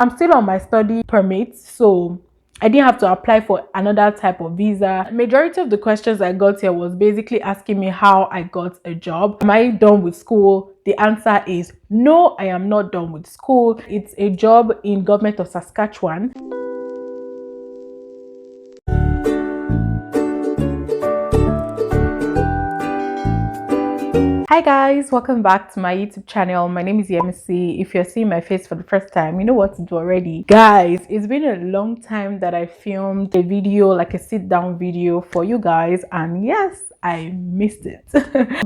I'm still on my study permit, so I didn't have to apply for another type of visa. Majority of the questions I got here was basically asking me how I got a job. Am I done with school? The answer is no, I am not done with school. It's a job in Govt of Saskatchewan. Hi guys, welcome back to my YouTube channel. My name is Yemisi. If you're seeing my face for the first time, you know what to do already. Guys, it's been a long time that I filmed a video, like a sit down video for you guys, and yes, I missed it.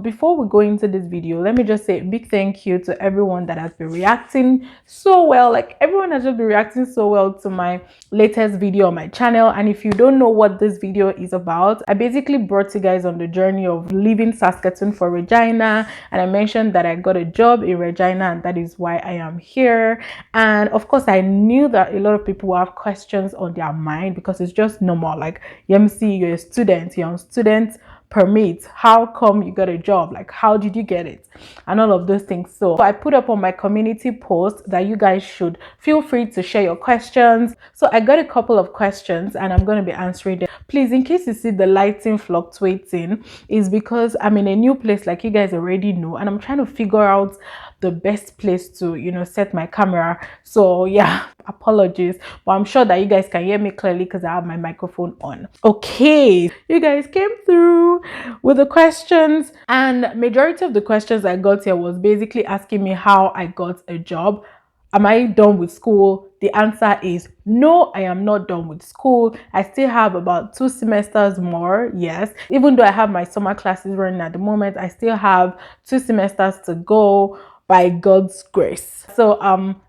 Before we go into this video, let me just say a big thank you to everyone that has been reacting so well. Like, everyone has just been reacting so well to my latest video on my channel. And if you don't know what this video is about, I basically brought you guys on the journey of leaving Saskatoon for Regina, and I mentioned that I got a job in Regina, and that is why I am here. And of course, I knew that a lot of people will have questions on their mind, because it's just normal. Like, Yemisi, you're a student, you're on student permit, how come you got a job? Like, how did you get it? And all of those things. So I put up on my community post that you guys should feel free to share your questions. So I got a couple of questions and I'm going to be answering them. Please, in case you see the lighting fluctuating, is because I'm in a new place, like you guys already know, and I'm trying to figure out the best place to, you know, set my camera. So yeah, apologies, but I'm sure that you guys can hear me clearly because I have my microphone on. Okay, you guys came through with the questions, and majority of the questions I got here was basically asking me how I got a job. Am I done with school? The answer is no, I am not done with school. I still have about 2 semesters more. Yes, even though I have my summer classes running at the moment, I still have 2 semesters to go by God's grace. So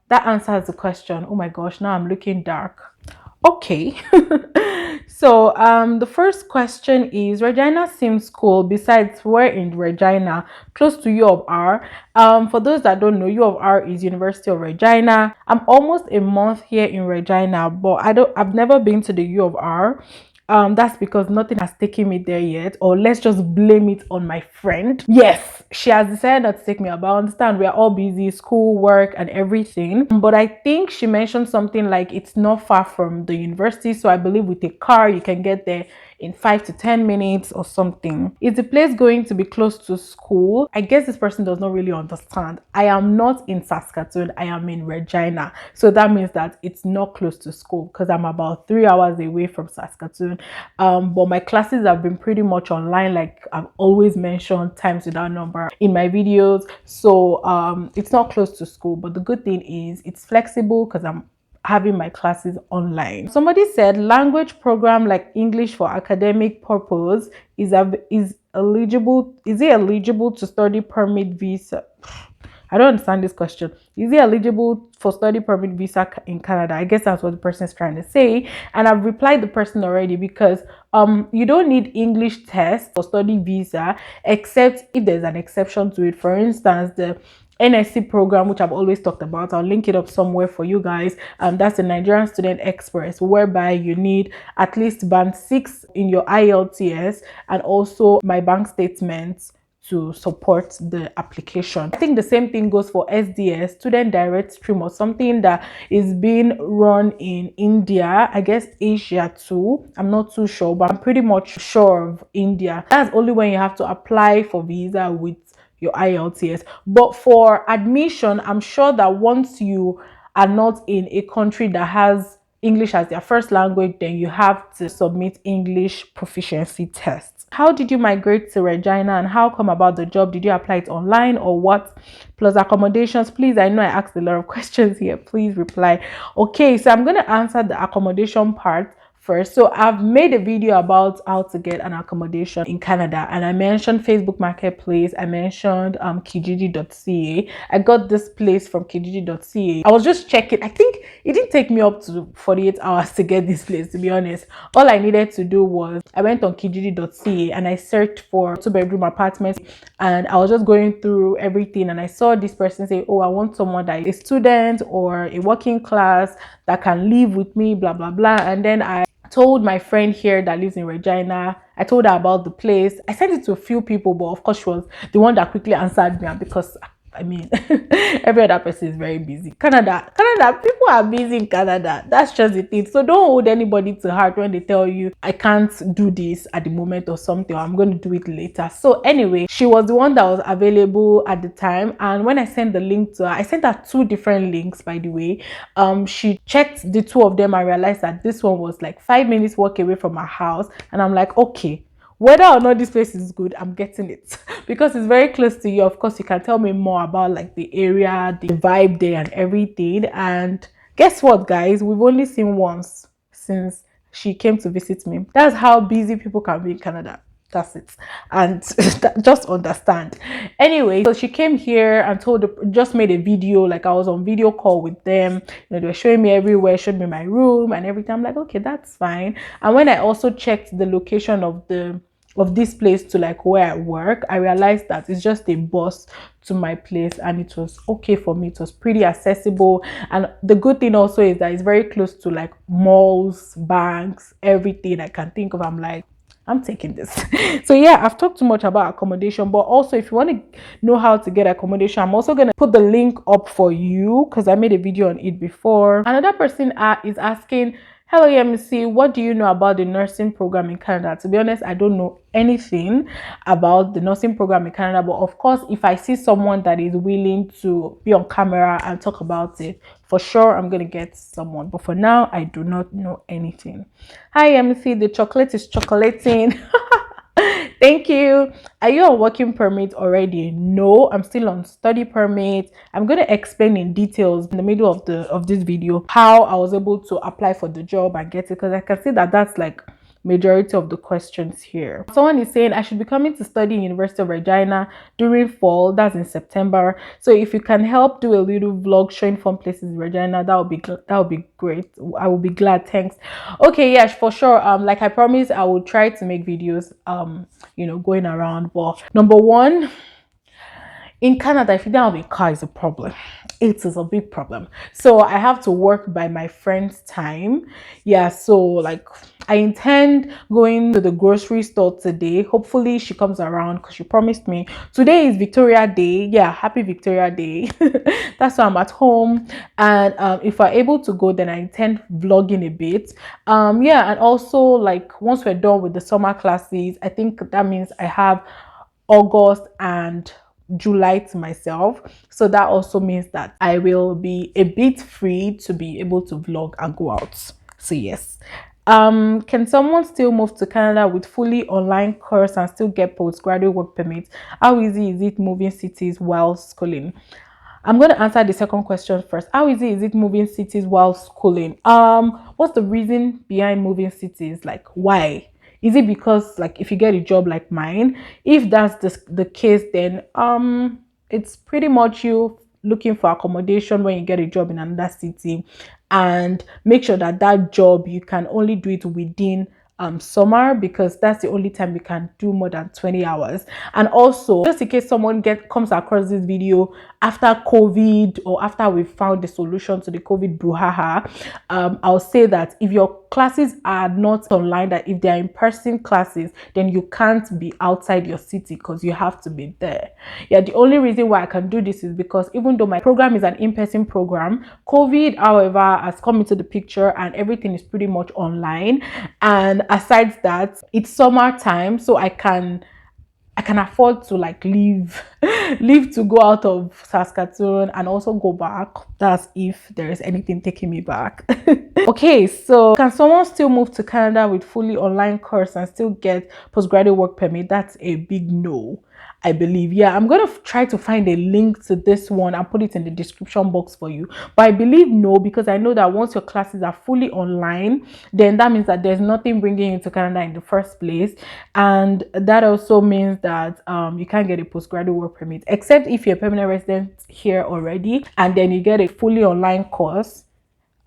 that answers the question. Oh my gosh, now I'm looking dark. Okay. So the first question is, Regina seems cool. Besides, we're in Regina, close to U of R. For those that don't know, U of R is University of Regina. I'm almost a month here in Regina, but I've never been to the U of R. That's because nothing has taken me there yet, or let's just blame it on my friend. Yes, she has decided not to take me, but I understand we are all busy, school, work and everything. But I think she mentioned something like it's not far from the university, so I believe with a car you can get there in 5 to 10 minutes or something. Is the place going to be close to school? I guess this person does not really understand. I am not in Saskatoon, I am in Regina, so that means that it's not close to school because I'm about 3 hours away from Saskatoon. But my classes have been pretty much online, like I've always mentioned times without number in my videos. So it's not close to school, but the good thing is it's flexible because I'm having my classes online. Somebody said language program like English for academic purpose is eligible. Is it eligible to study permit visa? I don't understand this question. Is it eligible for study permit visa in Canada? I guess that's what the person is trying to say. And I've replied the person already, because you don't need English test for study visa, except if there's an exception to it. For instance, the NSC program, which I've always talked about, I'll link it up somewhere for you guys. That's the Nigerian Student Express, whereby you need at least band 6 in your IELTS and also my bank statements to support the application. I think the same thing goes for SDS, Student Direct Stream, or something that is being run in India, I guess Asia too. I'm not too sure, but I'm pretty much sure of India. That's only when you have to apply for visa with your IELTS. But for admission, I'm sure that once you are not in a country that has English as their first language, then you have to submit English proficiency tests. How did you migrate to Regina, and how come about the job? Did you apply it online or what? Plus accommodations. Please, I know I asked a lot of questions here. Please reply. Okay, so I'm going to answer the accommodation part first. So I've made a video about how to get an accommodation in Canada, and I mentioned Facebook Marketplace, I mentioned Kijiji.ca. I got this place from Kijiji.ca. I was just checking. I think it didn't take me up to 48 hours to get this place, to be honest. All I needed to do was I went on Kijiji.ca and I searched for 2-bedroom apartments, and I was just going through everything, and I saw this person say, oh, I want someone that is a student or a working class that can live with me, blah blah blah. And then I told my friend here that lives in Regina, I told her about the place. I sent it to a few people, but of course she was the one that quickly answered me, because I mean, every other person is very busy. Canada, people are busy in Canada. That's just the thing. So don't hold anybody to heart when they tell you, I can't do this at the moment or something, or I'm going to do it later. So anyway, she was the one that was available at the time. And when I sent the link to her, I sent her 2 different links, by the way. She checked the 2 of them and realized that this one was like 5 minutes walk away from her house. And I'm like, okay, whether or not this place is good, I'm getting it because it's very close to you. Of course, you can tell me more about like the area, the vibe there and everything. And guess what, guys, we've only seen once since she came to visit me. That's how busy people can be in Canada. That's it. And just understand. Anyway, so she came here and just made a video. Like I was on video call with them, they were showing me everywhere, showed me my room and everything. I'm like, okay, that's fine. And when I also checked the location of this place to like where I work, I realized that it's just a bus to my place, and it was okay for me. It was pretty accessible. And the good thing also is that it's very close to like malls, banks, everything I can think of. I'm like, I'm taking this. So yeah, I've talked too much about accommodation, but also if you want to know how to get accommodation, I'm also going to put the link up for you because I made a video on it before. Another person is asking, hello Yemisi, what do you know about the nursing program in Canada? To be honest, I don't know anything about the nursing program in Canada, but of course, if I see someone that is willing to be on camera and talk about it, for sure I'm gonna get someone. But for now, I do not know anything. Hi Yemisi, the chocolate is chocolating. Thank you. Are you on working permit already? No, I'm still on study permit. I'm going to explain in details in the middle of this video how I was able to apply for the job and get it, because I can see that that's like majority of the questions here. Someone is saying I should be coming to study in University of Regina during fall, that's in September. So if you can help do a little vlog showing fun places in Regina, that would be great. I will be glad. Thanks. Okay, yeah, for sure. Like I promised, I will try to make videos going around. But number one, in Canada, if you don't have a car, is a problem. It is a big problem. So I have to work by my friend's time. Yeah, so like I intend going to the grocery store today. Hopefully she comes around because she promised me. Today is Victoria Day. Yeah, happy Victoria Day. That's why I'm at home. And if we're able to go, then I intend vlogging a bit. Yeah, and also like once we're done with the summer classes, I think that means I have August and July to myself. So that also means that I will be a bit free to be able to vlog and go out. So yes. Can someone still move to Canada with fully online course and still get postgraduate work permit? How easy is it moving cities while schooling? I'm going to answer the second question first. How easy is it moving cities while schooling? What's the reason behind moving cities? Like, why? Is it because like if you get a job like mine? If that's the case, then it's pretty much you looking for accommodation when you get a job in another city, and make sure that job you can only do it within summer, because that's the only time you can do more than 20 hours. And also, just in case someone comes across this video after COVID or after we found the solution to the COVID brouhaha, I'll say that if your classes are not online, that if they're in-person classes, then you can't be outside your city because you have to be there. Yeah, the only reason why I can do this is because even though my program is an in-person program, COVID, however, has come into the picture and everything is pretty much online. And aside that, it's summertime, so I can afford to like leave to go out of Saskatoon and also go back. That's if there is anything taking me back. Okay, so can someone still move to Canada with fully online course and still get postgraduate work permit? That's a big no, I believe. Yeah, I'm going to try to find a link to this one and put it in the description box for you. But I believe no, because I know that once your classes are fully online, then that means that there's nothing bringing you to Canada in the first place. And that also means that you can't get a postgraduate work permit, except if you're a permanent resident here already and then you get a fully online course.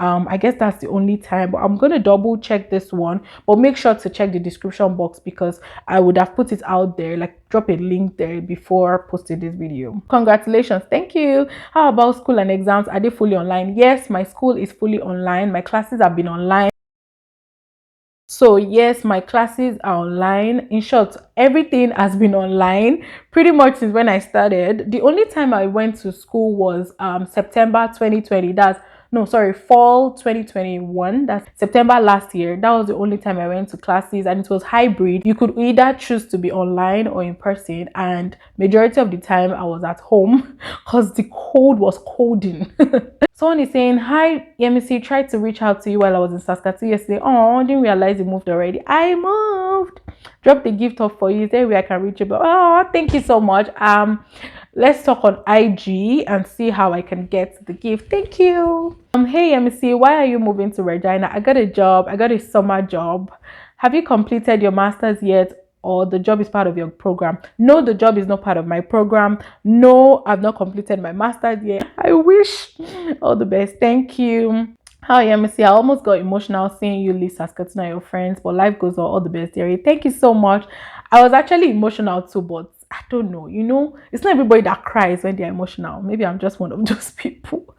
I guess that's the only time, but I'm going to double check this one. But make sure to check the description box, because I would have put it out there, like drop a link there before posting this video. Congratulations. Thank you. How about school and exams? Are they fully online? Yes, my school is fully online. My classes have been online So yes, my classes are online. In short, everything has been online pretty much since when I started. The only time I went to school was September 2020. That's no, sorry, fall 2021. That's September last year. That was the only time I went to classes, and it was hybrid. You could either choose to be online or in person, and majority of the time I was at home because the cold was colding. Someone is saying, hi, Yemisi, tried to reach out to you while I was in Saskatoon yesterday. Oh, didn't realize you moved already. I moved. Drop the gift off for you. Is there a way I can reach you? But oh, thank you so much. Let's talk on IG and see how I can get the gift. Thank you. Hey, Yemisi, why are you moving to Regina? I got a job. I got a summer job. Have you completed your master's yet? Or the job is part of your program? No, the job is not part of my program. No, I've not completed my master's yet. I wish. All the best. Thank you. Hi, Yemisi. I almost got emotional seeing you leave Saskatoon and your friends, but life goes on. All the best, dearie. Thank you so much. I was actually emotional too, but I don't know. You know, it's not everybody that cries when they're emotional. Maybe I'm just one of those people.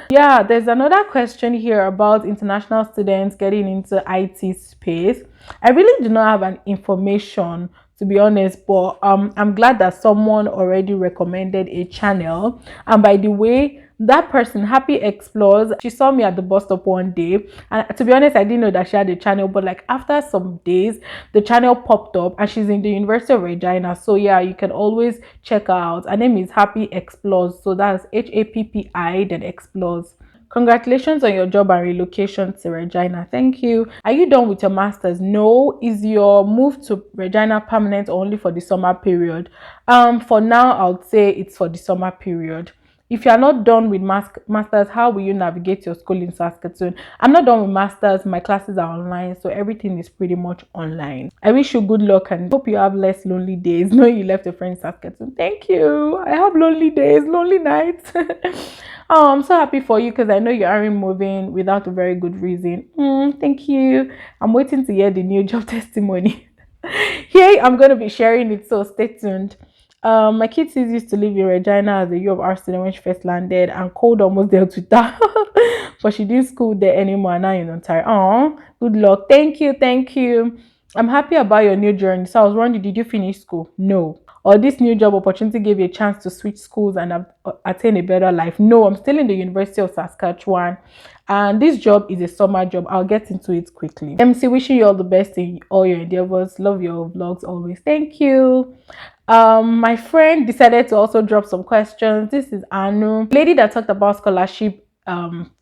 Yeah, there's another question here about international students getting into IT space. I really do not have an information, to be honest, but I'm glad that someone already recommended a channel. And by the way, that person, Happy Explores, she saw me at the bus stop one day, and to be honest, I didn't know that she had a channel, but like after some days the channel popped up, and she's in the University of Regina. So yeah, you can always check her out. Her name is Happy Explores, so that's HAPPI then Explores. Congratulations on your job and relocation to Regina. Thank you. Are you done with your master's? No. Is your move to Regina permanent or only for the summer period? For now, I would say it's for the summer period. If you are not done with masters, how will you navigate your school in Saskatoon? I'm not done with masters. My classes are online, so everything is pretty much online. I wish you good luck and hope you have less lonely days knowing you left your friend in Saskatoon. Thank you. I have lonely days, lonely nights. Oh, I'm so happy for you because I know you aren't moving without a very good reason. Thank you. I'm waiting to hear the new job testimony. Here, I'm going to be sharing it, so stay tuned. My kid sis used to live in Regina as a U of R student when she first landed, and cold almost dealt with her. But she didn't school there anymore, now in Ontario. Oh, good luck. Thank you, thank you. I'm happy about your new journey. So I was wondering, did you finish school? No. Or this new job opportunity gave you a chance to switch schools and attain a better life? No, I'm still in the University of Saskatchewan, and this job is a summer job. I'll get into it quickly. MC, wishing you all the best in all your endeavors. Love your vlogs always. Thank you. My friend decided to also drop some questions. This is Anu, lady that talked about scholarship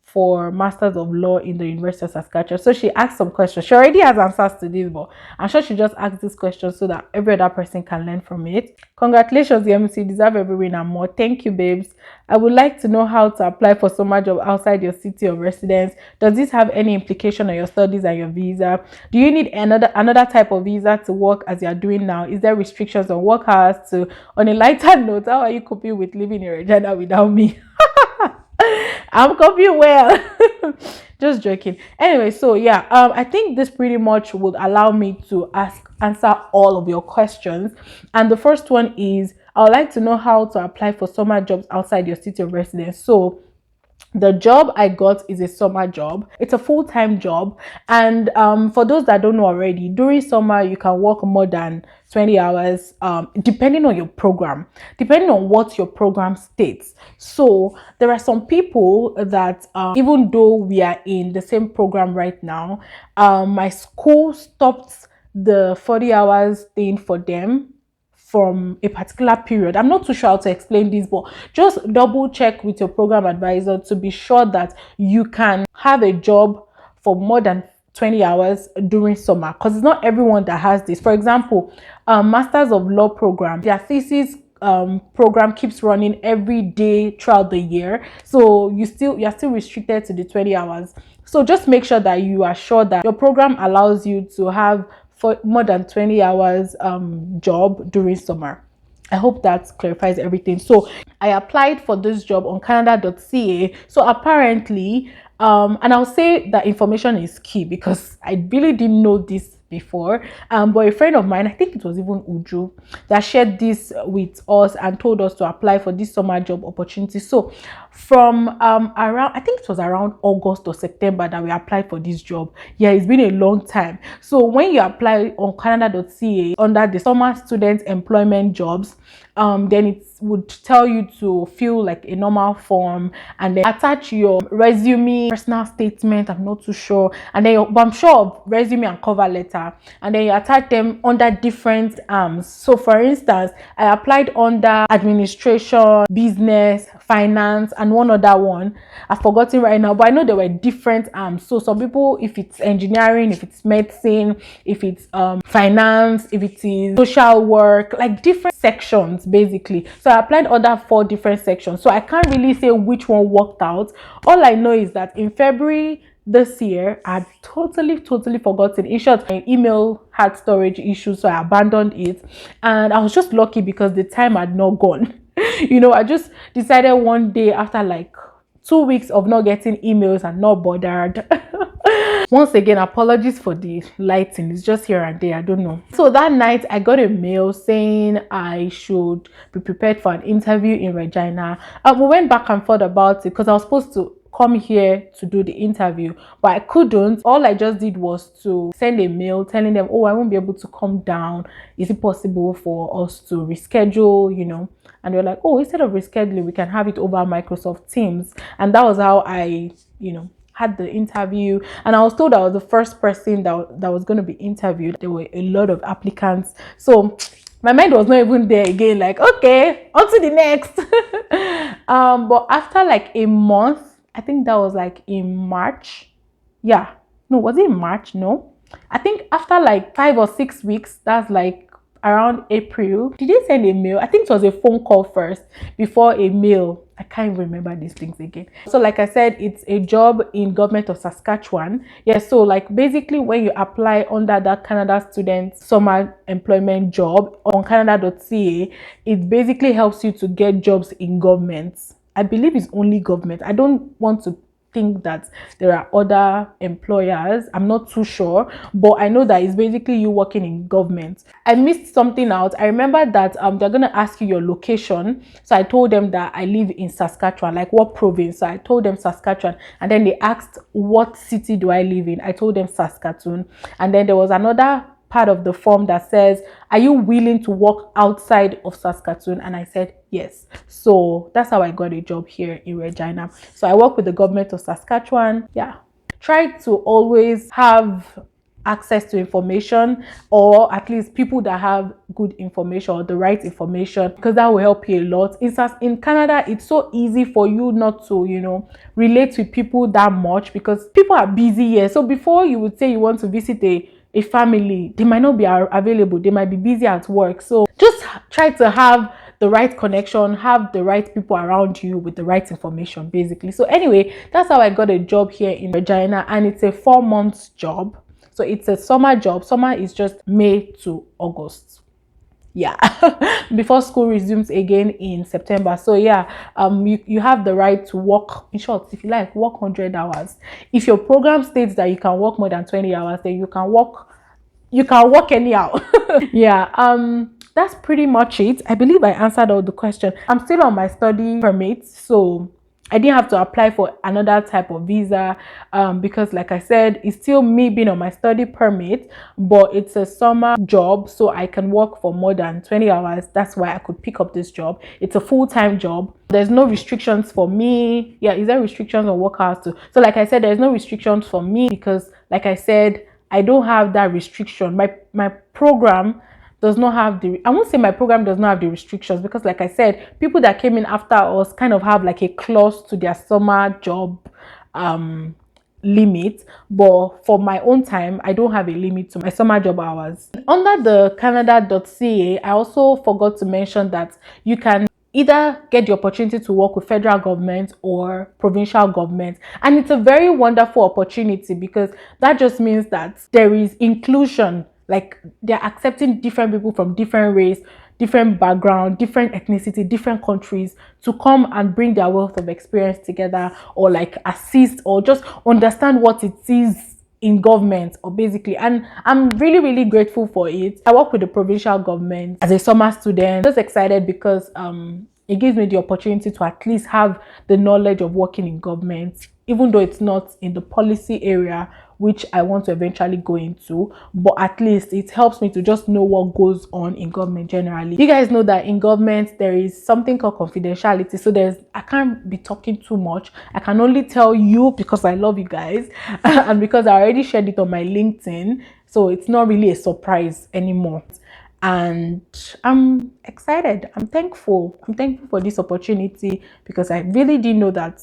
for Masters of Law in the University of Saskatchewan. So she asked some questions. She already has answers to this, but I'm sure she just asked this question so that every other person can learn from it. Congratulations, Yemisi. Deserve every win and more. Thank you, babes. I would like to know how to apply for summer job outside your city of residence. Does this have any implication on your studies and your visa? Do you need another type of visa to work as you are doing now? Is there restrictions on work hours? On a lighter note, how are you coping with living in Regina without me? I'm coping well. Just joking. Anyway, so yeah, I think this pretty much would allow me to answer all of your questions. And the first one is, I would like to know how to apply for summer jobs outside your city of residence. So the job I got is a summer job. It's a full-time job, and for those that don't know already, during summer you can work more than 20 hours depending on your program, depending on what your program states. So there are some people that even though we are in the same program right now, my school stopped the 40 hours thing for them from a particular period. I'm not too sure how to explain this, but just double check with your program advisor to be sure that you can have a job for more than 20 hours during summer, because it's not everyone that has this. For example, Masters of Law program, their thesis program keeps running every day throughout the year, so you're still restricted to the 20 hours. So just make sure that you are sure that your program allows you to have for more than 20 hours job during summer. I hope that clarifies everything. So I applied for this job on canada.ca. So apparently and I'll say that information is key because I really didn't know this before, but a friend of mine, I think it was even Uju, that shared this with us and told us to apply for this summer job opportunity. So from around, I think it was around August or September that we applied for this job. Yeah, it's been a long time. So when you apply on canada.ca under the summer student employment jobs, then it would tell you to fill like a normal form and then attach your resume, personal statement, I'm not too sure, and then but I'm sure resume and cover letter, and then you attach them under different arms. So for instance, I applied under administration, business, finance, and one other one I've forgotten right now, but I know there were different arms. So some people, if it's engineering, if it's medicine, if it's finance, if it is social work, like different sections basically. So I applied under 4 different sections, so I can't really say which one worked out. All I know is that in February this year, I totally forgotten. In short, my email had storage issues, so I abandoned it, and I was just lucky because the time had not gone. You know, I just decided one day after like 2 weeks of not getting emails and not bothered. Once again, apologies for the lighting, it's just here and there, I don't know. So that night I got a mail saying I should be prepared for an interview in Regina. We went back and forth about it because I was supposed to come here to do the interview, but I couldn't. All I just did was to send a mail telling them, oh, I won't be able to come down, is it possible for us to reschedule, you know? And they're like, oh, instead of rescheduling, we can have it over Microsoft Teams. And that was how I, you know, had the interview. And I was told I was the first person that was going to be interviewed. There were a lot of applicants, so my mind was not even there again, like, okay, on to the next. But after like a month, I think that was like in March. Yeah, no, was it in March? No, I think after like 5 or 6 weeks, that's like around April, did they send a mail? I think it was a phone call first before a mail. I can't remember these things again. So like I said, it's a job in Govt of Saskatchewan. Yeah, so like basically when you apply under that Canada student summer employment job on canada.ca, it basically helps you to get jobs in government. I believe it's only government. I don't want to think that there are other employers, I'm not too sure, but I know that it's basically you working in government. I missed something out. I remember that they're gonna ask you your location, so I told them that I live in Saskatchewan, like what province. So I told them Saskatchewan, and then they asked what city do I live in. I told them Saskatoon, and then there was another part of the form that says, are you willing to work outside of Saskatoon? And I said yes. So that's how I got a job here in Regina. So I work with the Govt of Saskatchewan. Yeah, try to always have access to information, or at least people that have good information or the right information, because that will help you a lot. In Canada, it's so easy for you not to, you know, relate with people that much because people are busy here. So before you would say you want to visit a family, they might not be available, they might be busy at work. So just try to have the right connection, have the right people around you with the right information basically. So anyway, that's how I got a job here in Regina, and it's a 4 months job. So it's a summer job. Summer is just May to August. Yeah, before school resumes again in September. So yeah, you have the right to work, in short, if you like, work 100 hours. If your program states that you can work more than 20 hours, then you can work anyhow. Yeah, that's pretty much it. I believe I answered all the questions. I'm still on my study permit, so I didn't have to apply for another type of visa because like I said, it's still me being on my study permit, but it's a summer job, so I can work for more than 20 hours. That's why I could pick up this job. It's a full-time job. There's no restrictions for me. Yeah, is there restrictions on work hours too? So like I said, there's no restrictions for me because like I said, I don't have that restriction. My program does not have I won't say my program does not have the restrictions, because like I said, people that came in after us kind of have like a clause to their summer job limit, but for my own time, I don't have a limit to my summer job hours. Under the canada.ca, I also forgot to mention that you can either get the opportunity to work with federal government or provincial government, and it's a very wonderful opportunity because that just means that there is inclusion. Like they're accepting different people from different race, different background, different ethnicity, different countries to come and bring their wealth of experience together, or like assist or just understand what it is in government, or basically. And I'm really grateful for it. I work with the provincial government as a summer student. Just excited because it gives me the opportunity to at least have the knowledge of working in government, even though it's not in the policy area which I want to eventually go into, but at least it helps me to just know what goes on in government generally. You guys know that in government there is something called confidentiality, so I can't be talking too much. I can only tell you because I love you guys and because I already shared it on my LinkedIn, so it's not really a surprise anymore. And I'm excited. I'm thankful for this opportunity, because I really didn't know that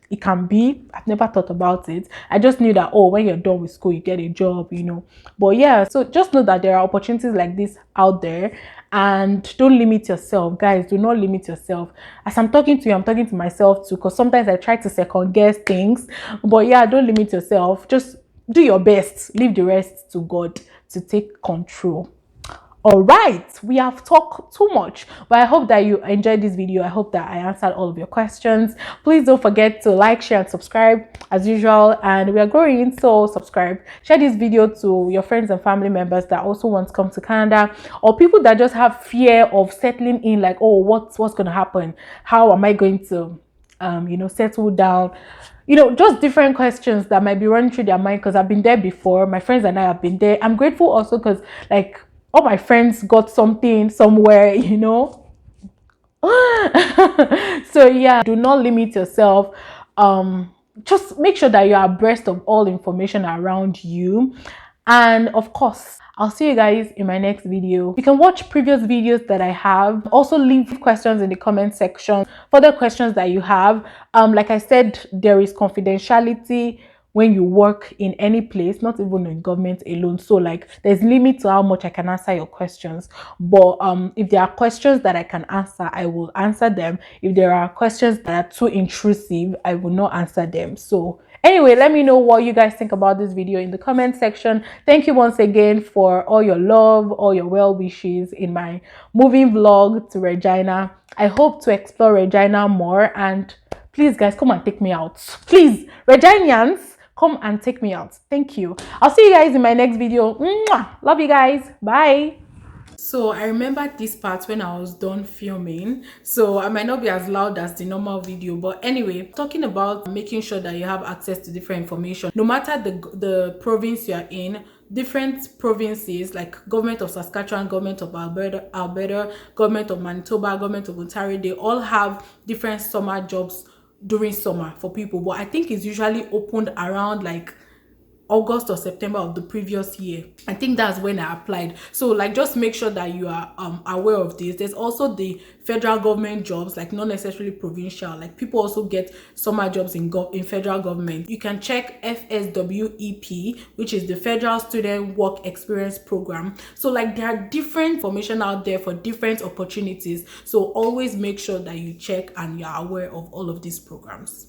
it can be. I've never thought about it. I just knew that, oh, when you're done with school you get a job, you know. But yeah, so just know that there are opportunities like this out there, and don't limit yourself, guys. Do not limit yourself. As I'm talking to you, I'm talking to myself too, because sometimes I try to second guess things. But yeah, don't limit yourself. Just do your best. Leave the rest to God to take control. All right, we have talked too much, but I hope that you enjoyed this video. I hope that I answered all of your questions. Please don't forget to like, share, and subscribe as usual. And we are growing, so subscribe. Share this video to your friends and family members that also want to come to Canada, or people that just have fear of settling in, like, oh, what's going to happen? How am I going to, settle down? You know, just different questions that might be running through their mind, because I've been there before. My friends and I have been there. I'm grateful also because, like, all my friends got something somewhere, you know. So yeah, do not limit yourself. Just make sure that you are abreast of all information around you. And of course, I'll see you guys in my next video. You can watch previous videos that I have. Also leave questions in the comment section, further questions that you have. Like I said, there is confidentiality when you work in any place, not even in government alone. So like there's limit to how much I can answer your questions. But if there are questions that I can answer, I will answer them. If there are questions that are too intrusive, I will not answer them. So anyway, let me know what you guys think about this video in the comment section. Thank you once again for all your love, all your well wishes in my moving vlog to Regina. I hope to explore Regina more, and please guys, come and take me out. Please, Reginians, come and take me out. Thank you. I'll see you guys in my next video. Mwah! Love you guys. Bye. So I remember this part when I was done filming, so I might not be as loud as the normal video, but anyway, talking about making sure that you have access to different information, no matter the province you are in. Different provinces like government of Saskatchewan, government of Alberta, government of Manitoba, government of Ontario, they all have different summer jobs during summer for people, but I think it's usually opened around like August or September of the previous year. I think that's when I applied. So like just make sure that you are aware of this. There's also the federal government jobs, like not necessarily provincial. Like people also get summer jobs in federal government. You can check FSWEP, which is the Federal Student Work Experience Program. So like there are different information out there for different opportunities. So always make sure that you check and you're aware of all of these programs.